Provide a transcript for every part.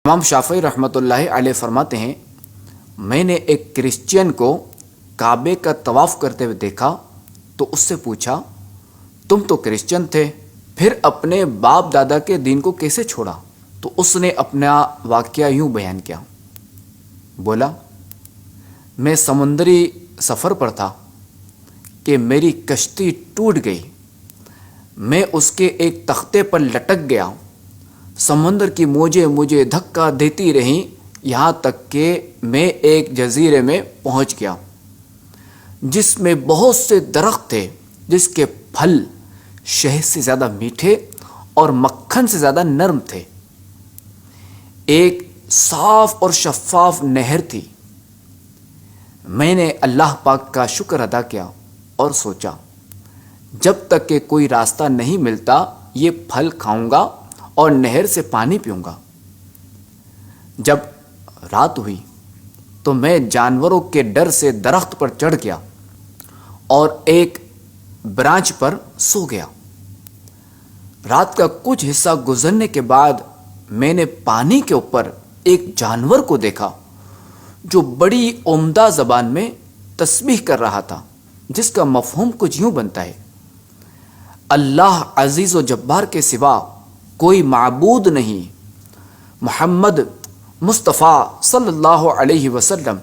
امام شافعی رحمۃ اللہ علیہ فرماتے ہیں، میں نے ایک کرسچین کو کعبے کا طواف کرتے ہوئے دیکھا تو اس سے پوچھا، تم تو کرسچن تھے، پھر اپنے باپ دادا کے دین کو کیسے چھوڑا؟ تو اس نے اپنا واقعہ یوں بیان کیا، بولا، میں سمندری سفر پر تھا کہ میری کشتی ٹوٹ گئی، میں اس کے ایک تختے پر لٹک گیا، سمندر کی موجیں مجھے دھکا دیتی رہیں یہاں تک کہ میں ایک جزیرے میں پہنچ گیا جس میں بہت سے درخت تھے، جس کے پھل شہد سے زیادہ میٹھے اور مکھن سے زیادہ نرم تھے۔ ایک صاف اور شفاف نہر تھی۔ میں نے اللہ پاک کا شکر ادا کیا اور سوچا، جب تک کہ کوئی راستہ نہیں ملتا یہ پھل کھاؤں گا اور نہر سے پانی پیوں گا۔ جب رات ہوئی تو میں جانوروں کے ڈر سے درخت پر چڑھ گیا اور ایک برانچ پر سو گیا۔ رات کا کچھ حصہ گزرنے کے بعد میں نے پانی کے اوپر ایک جانور کو دیکھا جو بڑی عمدہ زبان میں تسبیح کر رہا تھا، جس کا مفہوم کچھ یوں بنتا ہے، اللہ عزیز و جبار کے سوا کوئی معبود نہیں، محمد مصطفیٰ صلی اللہ علیہ وسلم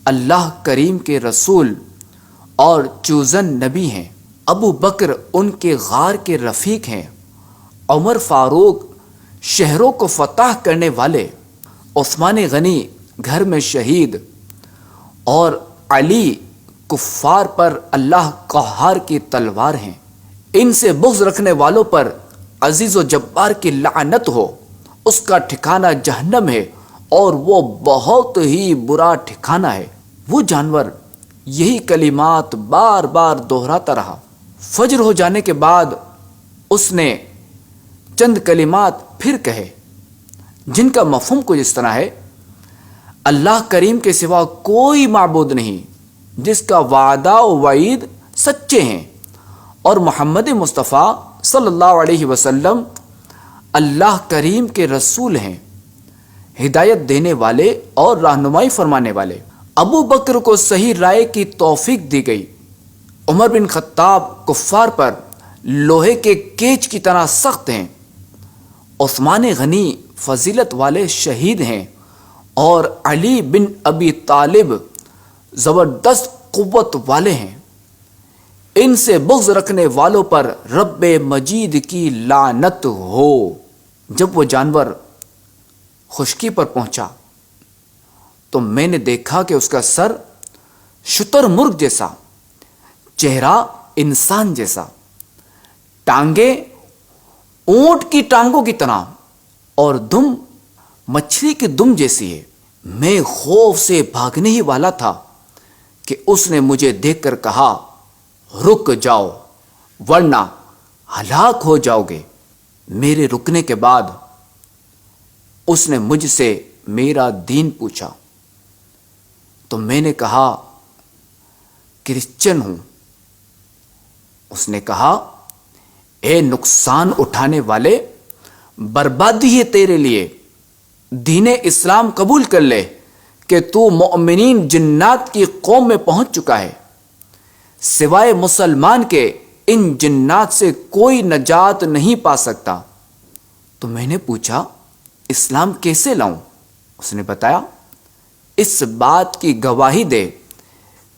اللہ کریم کے رسول اور چوزن نبی ہیں، ابو بکر ان کے غار کے رفیق ہیں، عمر فاروق شہروں کو فتح کرنے والے، عثمان غنی گھر میں شہید، اور علی کفار پر اللہ قہار کی تلوار ہیں۔ ان سے بغض رکھنے والوں پر عزیز و جبار کی لعنت ہو، اس کا ٹھکانہ جہنم ہے اور وہ بہت ہی برا ٹھکانہ ہے۔ وہ جانور یہی کلمات بار بار دہراتا رہا۔ فجر ہو جانے کے بعد اس نے چند کلمات پھر کہے جن کا مفہوم کچھ اس طرح ہے، اللہ کریم کے سوا کوئی معبود نہیں جس کا وعدہ و وعید سچے ہیں، اور محمد مصطفیٰ صلی اللہ علیہ وسلم اللہ کریم کے رسول ہیں، ہدایت دینے والے اور رہنمائی فرمانے والے۔ ابو بکر کو صحیح رائے کی توفیق دی گئی۔ عمر بن خطاب کفار پر لوہے کے کیچ کی طرح سخت ہیں، عثمان غنی فضیلت والے شہید ہیں، اور علی بن ابی طالب زبردست قوت والے ہیں۔ ان سے بغض رکھنے والوں پر رب مجید کی لعنت ہو۔ جب وہ جانور خشکی پر پہنچا تو میں نے دیکھا کہ اس کا سر شتر مرغ جیسا، چہرہ انسان جیسا، ٹانگیں اونٹ کی ٹانگوں کی طرح اور دم مچھلی کی دم جیسی ہے۔ میں خوف سے بھاگنے ہی والا تھا کہ اس نے مجھے دیکھ کر کہا، رک جاؤ ورنہ ہلاک ہو جاؤ گے۔ میرے رکنے کے بعد اس نے مجھ سے میرا دین پوچھا تو میں نے کہا، کرسچن ہوں۔ اس نے کہا، اے نقصان اٹھانے والے، بربادی ہے تیرے لیے، دین اسلام قبول کر لے کہ تو مؤمنین جنات کی قوم میں پہنچ چکا ہے، سوائے مسلمان کے ان جنات سے کوئی نجات نہیں پا سکتا۔ تو میں نے پوچھا، اسلام کیسے لاؤں؟ اس نے بتایا، اس بات کی گواہی دے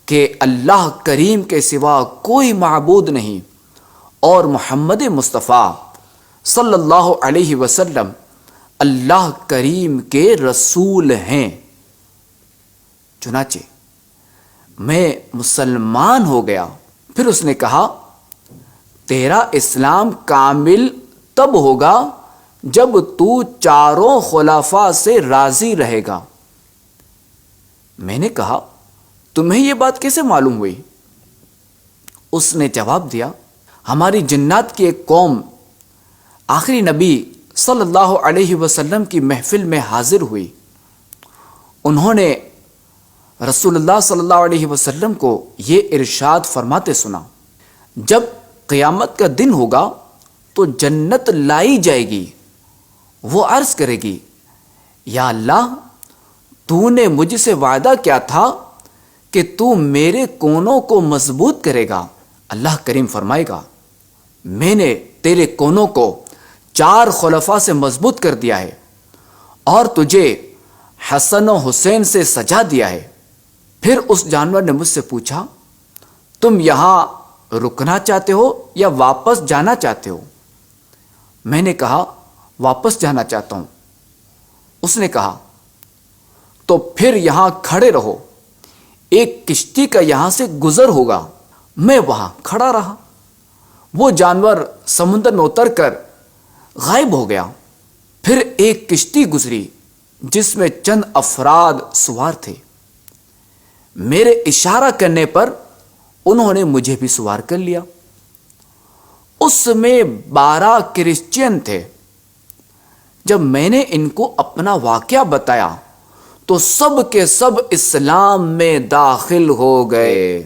کہ اللہ کریم کے سوا کوئی معبود نہیں اور محمد مصطفیٰ صلی اللہ علیہ وسلم اللہ کریم کے رسول ہیں۔ چنانچہ میں مسلمان ہو گیا۔ پھر اس نے کہا، تیرا اسلام کامل تب ہوگا جب تو چاروں خلفاء سے راضی رہے گا۔ میں نے کہا، تمہیں یہ بات کیسے معلوم ہوئی؟ اس نے جواب دیا، ہماری جنات کی ایک قوم آخری نبی صلی اللہ علیہ وسلم کی محفل میں حاضر ہوئی۔ انہوں نے رسول اللہ صلی اللہ علیہ وسلم کو یہ ارشاد فرماتے سنا، جب قیامت کا دن ہوگا تو جنت لائی جائے گی۔ وہ عرض کرے گی، یا اللہ، تو نے مجھ سے وعدہ کیا تھا کہ تو میرے کونوں کو مضبوط کرے گا۔ اللہ کریم فرمائے گا، میں نے تیرے کونوں کو 4 خلفاء سے مضبوط کر دیا ہے اور تجھے حسن و حسین سے سجا دیا ہے۔ پھر اس جانور نے مجھ سے پوچھا، تم یہاں رکنا چاہتے ہو یا واپس جانا چاہتے ہو؟ میں نے کہا واپس جانا چاہتا ہوں۔ اس نے کہا تو پھر یہاں کھڑے رہو، ایک کشتی کا یہاں سے گزر ہوگا۔ میں وہاں کھڑا رہا۔ وہ جانور سمندر میں اتر کر غائب ہو گیا۔ پھر ایک کشتی گزری جس میں چند افراد سوار تھے۔ میرے اشارہ کرنے پر انہوں نے مجھے بھی سوار کر لیا۔ اس میں 12 کرسچین تھے۔ جب میں نے ان کو اپنا واقعہ بتایا تو سب کے سب اسلام میں داخل ہو گئے۔